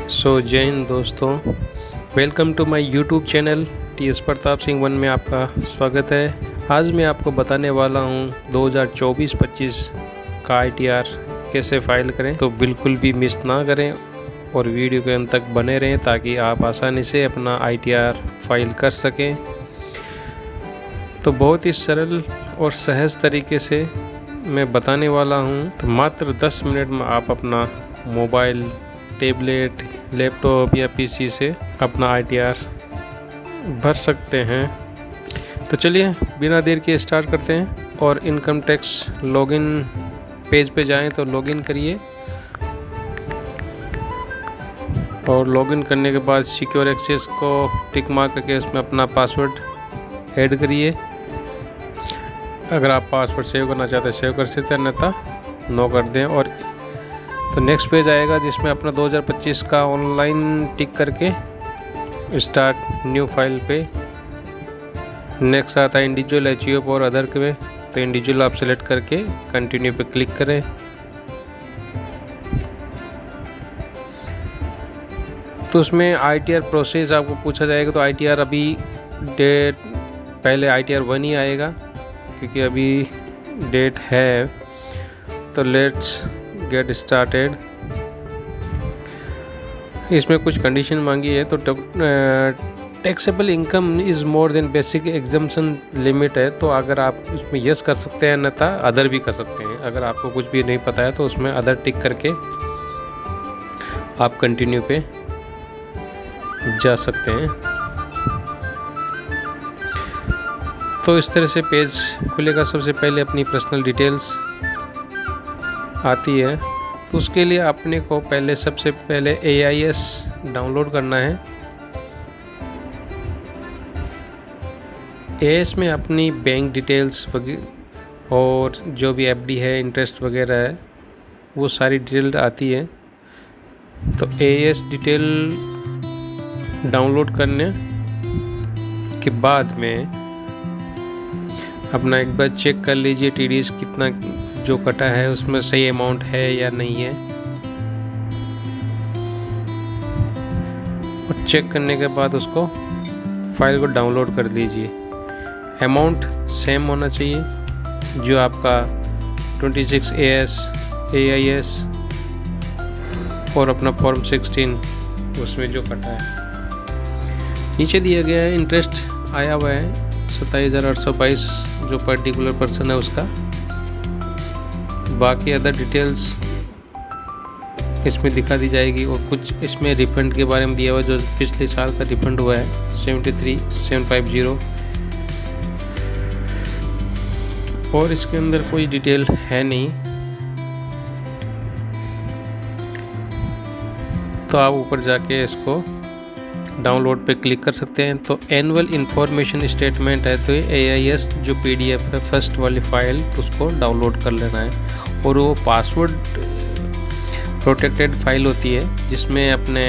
जय हिंद दोस्तों, welcome to my YouTube channel TS. Pratap Singh one में आपका स्वागत है। आज मैं आपको बताने वाला हूं 2024-25 का ITR कैसे फाइल करें, तो बिल्कुल भी मिस ना करें और वीडियो के अंत तक बने रहें ताकि आप आसानी से अपना ITR फाइल कर सकें। तो बहुत ही सरल और सहज तरीके से मैं बताने वाला हूं, तो मात्र 10 मिनट में आप अपना मोबाइल, टैबलेट, लैपटॉप या पीसी से अपना ITR भर सकते हैं। तो चलिए बिना देर के स्टार्ट करते हैं और इनकम टैक्स लॉगिन पेज पे जाएं तो लॉगिन करिए और लॉगिन करने के बाद सिक्योर एक्सेस को टिक मार्क करके उसमें अपना पासवर्ड ऐड करिए। अगर आप पासवर्ड सेव करना चाहते हैं सेव कर सकते हैं, अन्यथा नो कर दें। और तो नेक्स्ट पेज आएगा जिसमें अपना 2025 का ऑनलाइन टिक करके स्टार्ट न्यू फाइल पे नेक्स्ट आता है इंडिविजुअल, HUF और अदर के। तो इंडिविजुअल आप सेलेक्ट करके कंटिन्यू पे क्लिक करें। तो उसमें ITR प्रोसेस आपको पूछा जाएगा। तो ITR अभी डेट पहले ITR 1 ही आएगा क्योंकि अभी डेट है। तो लेट्स गेट स्टार्टेड। इसमें कुछ कंडीशन मांगी है। तो taxable income is more than basic exemption limit है। तो अगर आप इसमें यस कर सकते हैं, अन्यथा अदर भी कर सकते हैं। अगर आपको कुछ भी नहीं पता है तो उसमें अदर टिक करके आप कंटिन्यू पे जा सकते हैं। तो इस तरह से पेज खुलेगा। सबसे पहले अपनी पर्सनल डिटेल्स आती है। तो उसके लिए अपने को सबसे पहले AIS डाउनलोड करना है। AIS में अपनी बैंक डिटेल्स और जो भी FD है, इंटरेस्ट वगैरह है, वो सारी डिटेल आती है। तो AIS डिटेल डाउनलोड करने के बाद में अपना एक बार चेक कर लीजिए TDS कितना जो कटा है उसमें सही अमाउंट है या नहीं है। और चेक करने के बाद उसको फाइल को डाउनलोड कर लीजिए। अमाउंट सेम होना चाहिए जो आपका 26AS AIS और अपना फॉर्म 16 उसमें जो कटा है। नीचे दिया गया है इंटरेस्ट आया हुआ है 27,822 जो पर्टिकुलर पर्सन है उसका। बाकी अदर डिटेल्स इसमें दिखा दी जाएगी। और कुछ इसमें रिफंड के बारे में दिया हुआ जो पिछले साल का रिफंड हुआ है 73,750। और इसके अंदर कोई डिटेल है नहीं। तो आप ऊपर जाके इसको डाउनलोड पे क्लिक कर सकते हैं। तो एनुअल इंफॉर्मेशन स्टेटमेंट है, तो AIS जो PDF है फर्स्ट वाली फाइल, तो उसको डाउनलोड कर लेना है। और वो पासवर्ड प्रोटेक्टेड फाइल होती है जिसमें अपने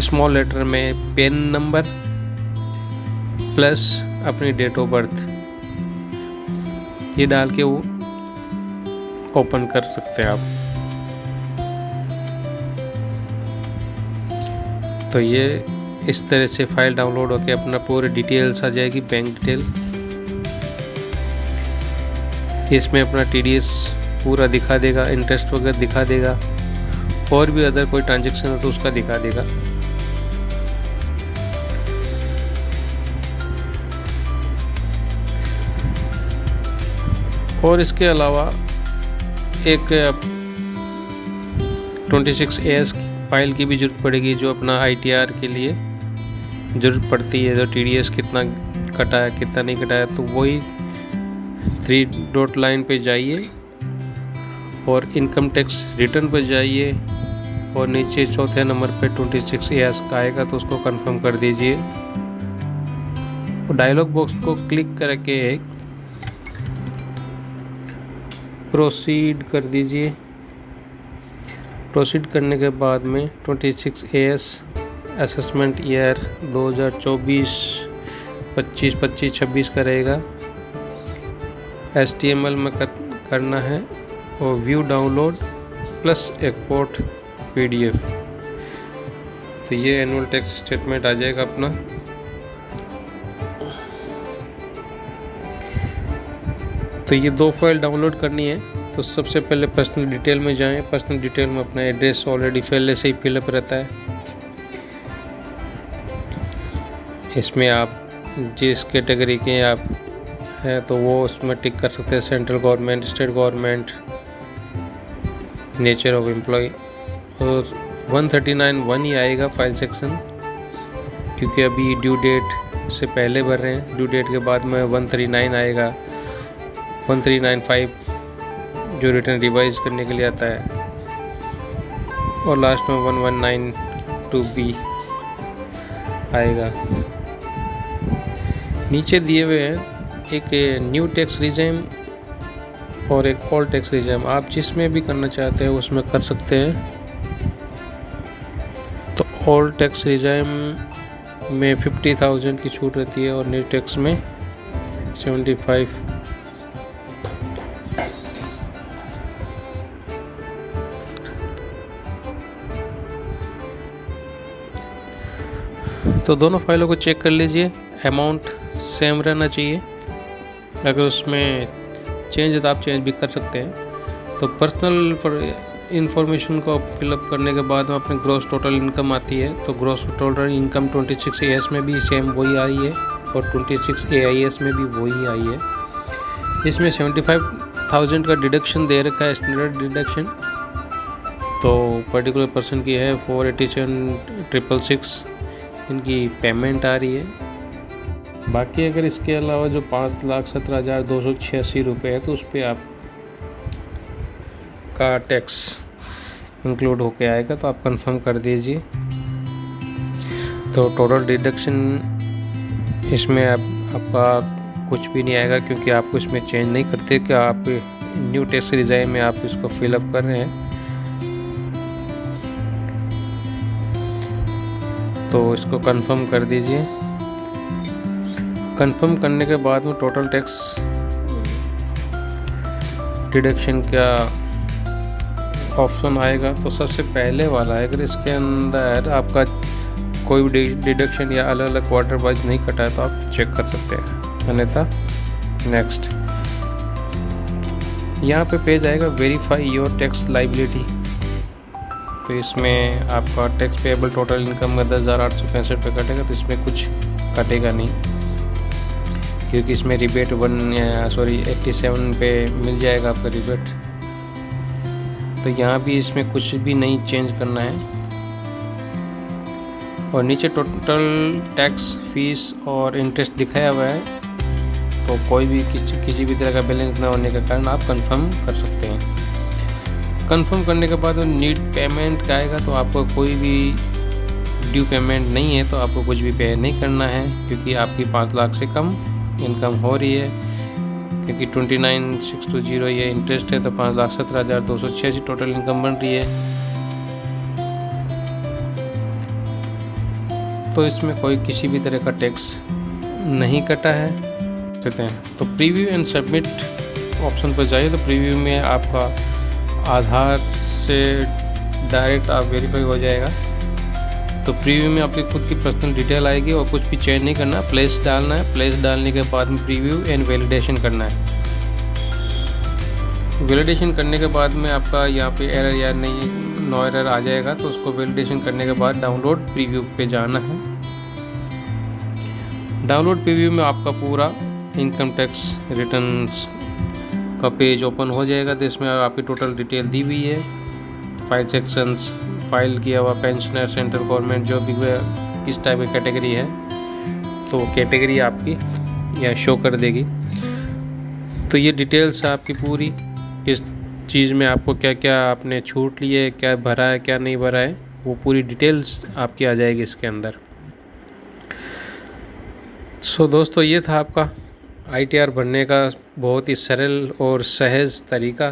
स्मॉल लेटर में पेन नंबर प्लस अपनी डेट ऑफ बर्थ ये डाल के वो ओपन कर सकते हैं आप। तो ये इस तरह से फाइल डाउनलोड होकर अपना पूरे डिटेल्स आ जाएगी, बैंक डिटेल। इसमें अपना TDS पूरा दिखा देगा, इंटरेस्ट वगैरह दिखा देगा, और भी अदर कोई ट्रांजैक्शन है तो उसका दिखा देगा। और इसके अलावा एक 26AS फाइल की भी ज़रूरत पड़ेगी जो अपना ITR के लिए ज़रूरत पड़ती है। तो TDS कितना कटा है कितना नहीं कटा है, तो वही 3 डॉट लाइन पे जाइए और इनकम टैक्स रिटर्न पर जाइए और नीचे चौथे नंबर पे 26AS का आएगा तो उसको कंफर्म कर दीजिए। और डायलॉग बॉक्स को क्लिक करके प्रोसीड कर दीजिए। प्रोसीड करने के बाद में 26AS असेसमेंट ईयर 2024, 25, 26 का रहेगा। HTML में करना है और view download plus export PDF। तो ये एनुअल टैक्स स्टेटमेंट आ जाएगा अपना। तो ये 2 फाइल डाउनलोड करनी है। तो सबसे पहले पर्सनल डिटेल में जाएं। पर्सनल डिटेल में अपना एड्रेस ऑलरेडी पहले से ही फिलअप रहता है। इसमें आप जिस कैटेगरी के आप हैं तो वो उसमें टिक कर सकते हैं, central government, state government, nature of employ. और 139(1) ही आएगा फाइल सेक्शन, क्योंकि अभी ड्यू डेट से पहले भर रहे हैं। ड्यू डेट के बाद में 139 आएगा, 1395 जो रिटर्न रिवाइज करने के लिए आता है, और लास्ट में 1192B आएगा। नीचे दिए हुए हैं एक न्यू टैक्स रिजाइम और एक ओल्ड टैक्स रिजाइम। आप जिसमें भी करना चाहते हैं उसमें कर सकते हैं। तो ओल्ड टैक्स रिजाइम में 50,000 की छूट रहती है और न्यू टैक्स में 75। तो दोनों फाइलों को चेक कर लीजिए, अमाउंट सेम रहना चाहिए। अगर उसमें चेंज है तो आप चेंज भी कर सकते हैं। तो पर्सनल इंफॉर्मेशन को फिलअप करने के बाद में अपने ग्रॉस टोटल इनकम आती है। तो ग्रॉस टोटल इनकम 26 AS में भी सेम वही आई है और 26 AIS में भी वही आई है। इसमें 75,000 का डिडक्शन दे रखा है, स्टैंडर्ड डिडक्शन। तो पर्टिकुलर पर्सन की है 487,666 इनकी पेमेंट आ रही है। बाकी अगर इसके अलावा जो 5,17,286 रुपये है तो उस पर आप का टैक्स इंक्लूड होके आएगा, तो आप कंफर्म कर दीजिए। तो टोटल डिडक्शन इसमें आपका कुछ भी नहीं आएगा, क्योंकि आपको इसमें चेंज नहीं करते कि आप न्यू टैक्स रिजाइम में आप इसको फिलअप कर रहे हैं। तो इसको कंफर्म कर दीजिए। कंफर्म करने के बाद में टोटल टैक्स डिडक्शन का ऑप्शन आएगा। तो सबसे पहले वाला है, अगर इसके अंदर आपका कोई भी डिडक्शन या अलग अलग क्वार्टर वाइज नहीं कटा है तो आप चेक कर सकते हैं, अन्यथा नेक्स्ट। यहाँ पे पेज आएगा वेरीफाई योर टैक्स लाइबिलिटी। तो इसमें आपका टैक्स पेएबल टोटल इनकम में 10,865 रुपये कटेगा, तो इसमें कुछ कटेगा नहीं, क्योंकि इसमें रिबेट 87 पे मिल जाएगा आपका रिबेट। तो यहाँ भी इसमें कुछ भी नहीं चेंज करना है। और नीचे टोटल टैक्स फीस और इंटरेस्ट दिखाया हुआ है। तो कोई भी किसी भी तरह का बैलेंस ना होने के कारण आप कंफर्म कर सकते हैं। कंफर्म करने के बाद नीड पेमेंट का आएगा। तो आपको कोई भी ड्यू पेमेंट नहीं है तो आपको कुछ भी पे नहीं करना है, क्योंकि आपकी 5 लाख से कम इनकम हो रही है। क्योंकि 29,620 ये इंटरेस्ट है, तो 5,17,286 टोटल इनकम बन रही है। तो इसमें कोई किसी भी तरह का टैक्स नहीं कटा है। कहते हैं तो प्रीव्यू एंड सबमिट ऑप्शन पर जाइए। तो प्रीव्यू में आपका आधार से डायरेक्ट आप वेरीफाई हो जाएगा। तो प्रीव्यू में आपकी खुद की पर्सनल डिटेल आएगी और कुछ भी चेंज नहीं करना, प्लेस डालना है। प्लेस डालने के बाद में प्रीव्यू एंड वैलिडेशन करना है। वैलिडेशन करने के बाद में आपका यहाँ पे एरर या नहीं, नो एरर आ जाएगा। तो उसको वैलिडेशन करने के बाद डाउनलोड प्रीव्यू पे जाना है। डाउनलोड प्रीव्यू में आपका पूरा इनकम टैक्स रिटर्न्स का पेज ओपन हो जाएगा। तो इसमें आपकी टोटल डिटेल दी हुई है, फाइल सेक्शंस, फाइल किया हुआ पेंशनर, सेंट्रल गवर्नमेंट, जो भी किस टाइप की कैटेगरी है तो कैटेगरी आपकी यहाँ शो कर देगी। तो ये डिटेल्स आपकी पूरी, किस चीज़ में आपको क्या क्या आपने छूट ली है, क्या भरा है, क्या नहीं भरा है, वो पूरी डिटेल्स आपकी आ जाएगी इसके अंदर। सो दोस्तों, ये था आपका ITR भरने का बहुत ही सरल और सहज तरीका।